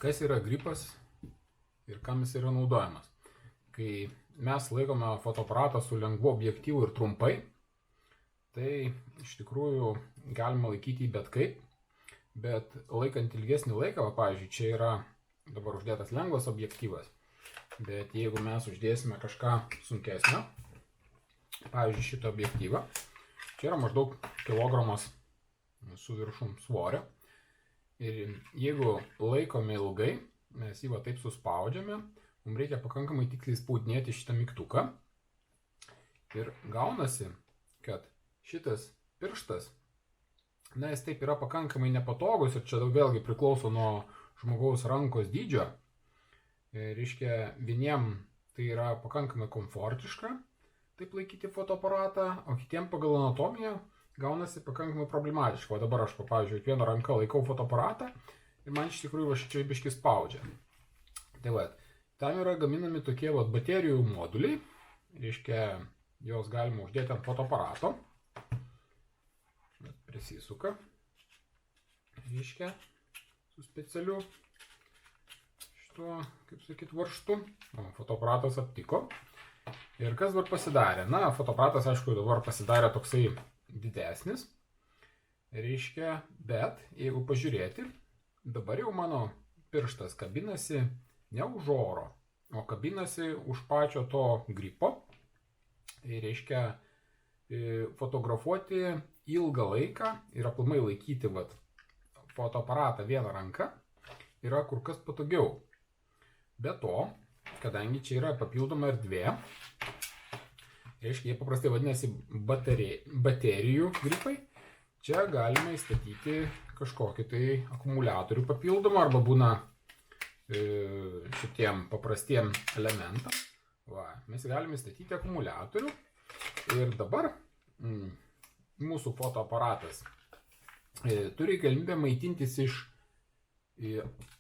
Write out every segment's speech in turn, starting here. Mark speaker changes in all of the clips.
Speaker 1: Kas yra gripas ir kam jis yra naudojamas? Kai mes laikome fotoaparatą su lengvu objektyvu ir trumpai, tai iš tikrųjų galima laikyti jį bet kaip, bet laikant ilgesnį laiką, pavyzdžiui, čia yra dabar uždėtas lengvas objektyvas, bet jeigu mes uždėsime kažką sunkesnio, pavyzdžiui, šitą objektyvą, čia yra maždaug kilogramas su viršum svorio, ir jeigu laikome ilgai, mes jį va taip suspaudžiame, mums reikia pakankamai tiksliai spaudinėti šitą mygtuką ir gaunasi, kad šitas pirštas, jis taip yra pakankamai nepatogus ir čia vėlgi priklauso nuo žmogaus rankos dydžio. Reiškia, vieniem tai yra pakankamai komfortiška taip laikyti fotoaparatą, o kitiem pagal anatomiją gaunasi pakankamai problematiška. O dabar aš, pavyzdžiui, vieną ranką laikau fotoaparatą ir man iš tikrųjų čia biškį spaudžia. Tai va, tam yra gaminami tokie baterijų moduliai, reiškia, jos galima uždėti ant fotoaparato. Prisisuka, reiškia, su specialiu šituo, kaip sakyt, varžtu. Fotoaparatas aptiko. Ir kas dabar pasidarė? Na, fotoaparatas, aišku, dabar pasidarė toksai didesnis. Reiškia, bet jeigu pažiūrėti, dabar jau mano pirštas kabinasi ne už oro, o kabinasi už pačio to gripo. Tai reiškia, fotografuoti ilgą laiką ir aplamai laikyti fotoaparatą vieną ranką yra kur kas patogiau. Be to, kadangi čia yra papildoma erdvė, reiškia, jie paprastai vadinasi baterijų gripai, čia galima įstatyti kažkokį tai akumuliatorių papildomą arba būna šitiem paprastiem elementam. Mes galime įstatyti akumuliatorių ir dabar mūsų fotoaparatas turi galimybę maitintis iš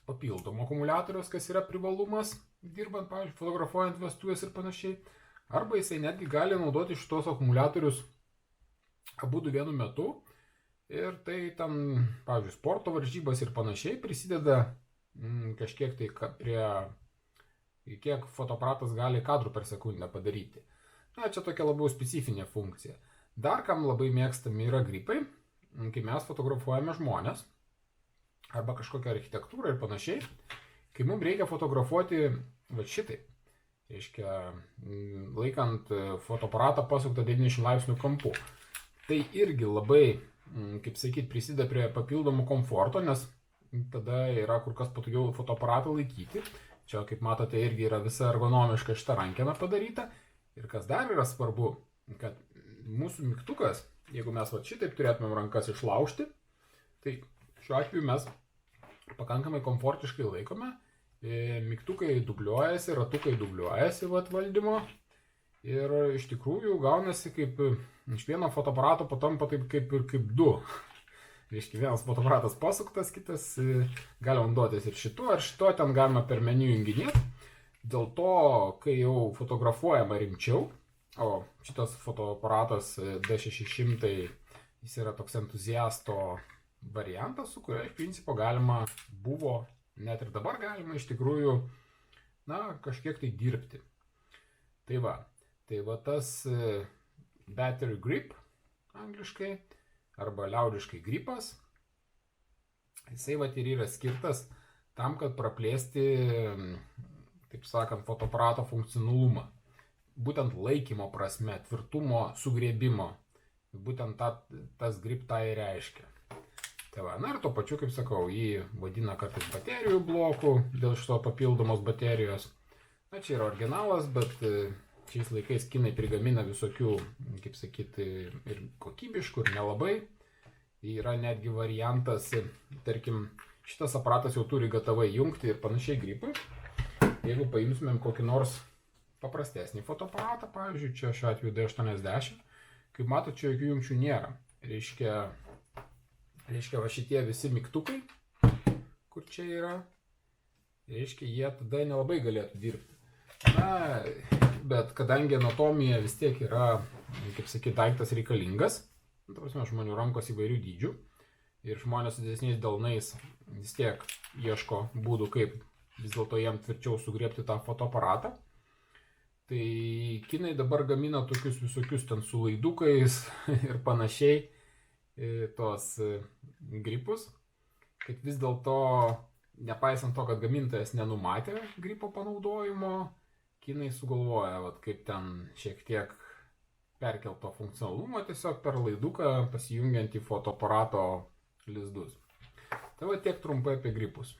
Speaker 1: papildomo akumuliatoriaus, kas yra privalumas, dirbant, pavyzdžiui, fotografuojant vestuvės ir panašiai. Arba jisai netgi gali naudoti šitos akumuliatorius abudu vienu metu. Ir tai tam, pavyzdžiui, sporto varžybas ir panašiai prisideda kažkiek tai prie, kiek fotoaparatas gali kadrų per sekundę padaryti. Na, čia tokia labiau specifinė funkcija. Dar kam labai mėgstami yra gripai, kai mes fotografuojame žmonės arba kažkokią architektūrą ir panašiai, kai mums reikia fotografuoti šitai. Reiškia, laikant fotoaparatą pasuktą 90 laipsnių kampu. Tai irgi labai, kaip sakyt, prisideda prie papildomų komforto, nes tada yra kur kas patogiau fotoaparatą laikyti. Čia, kaip matote, irgi yra visa ergonomiška šita rankena padaryta. Ir kas dar yra svarbu, kad mūsų mygtukas, jeigu mes šitaip turėtumėm rankas išlaužti, tai šiuo atveju mes pakankamai komfortiškai laikome, mygtukai dubliuojasi, ratukai dubliuojasi valdymo ir iš tikrųjų gaunasi kaip iš vieno fotoaparato patampa taip kaip du. Reiškia, vienas fotoaparatas pasuktas, kitas galima naudotis ir šituo, ten galima per meniu junginėti. Dėl to, kai jau fotografuojama rimčiau, o šitas fotoaparatas D600, jis yra toks entuziasto variantas, su kurio iš principo galima buvo, net ir dabar galima iš tikrųjų, kažkiek tai dirbti. Tai va tas battery grip, angliškai, arba liaudiškai gripas, jisai ir yra skirtas tam, kad praplėsti, taip sakant, fotoaparato funkcionalumą. Būtent laikymo prasme, tvirtumo, sugriebimo. Būtent tas grip tai reiškia. Tai va, ir tuo pačiu, kaip sakau, jį vadina kartais baterijų blokų dėl šito papildomos baterijos. Na, čia yra originalas, bet šiais laikais kinai prigamina visokių, kaip sakyti, ir kokybiškų, ir nelabai. Yra netgi variantas, tarkim, šitas aparatas jau turi gatavai jungti ir panašiai gripui. Jeigu paimtumėm kokį nors paprastesnį fotoaparatą, pavyzdžiui, čia šiuo atveju D80, kaip matote, čia jokių jungčių nėra. Reiškia, va šitie visi mygtukai, kur čia yra, reiškia, jie tada nelabai galėtų dirbti. Na, bet kadangi anatomija vis tiek yra, kaip sakyti, daiktas reikalingas, ta prasme, žmonių rankos įvairių dydžių, ir žmonės su didesniais delnais vis tiek ieško būdų, kaip vis dėlto jiem tvirčiau sugriebti tą fotoaparatą. Tai kinai dabar gamina tokius visokius ten su laidukais ir panašiai tos gripus, kad vis dėlto, nepaisant to, kad gamintojas nenumatė gripo panaudojimo, kinai sugalvoja, kaip ten šiek tiek perkelto funkcionalumo tiesiog per laiduką pasijungiant į fotoaparato lizdus. Tai tiek trumpai apie gripus.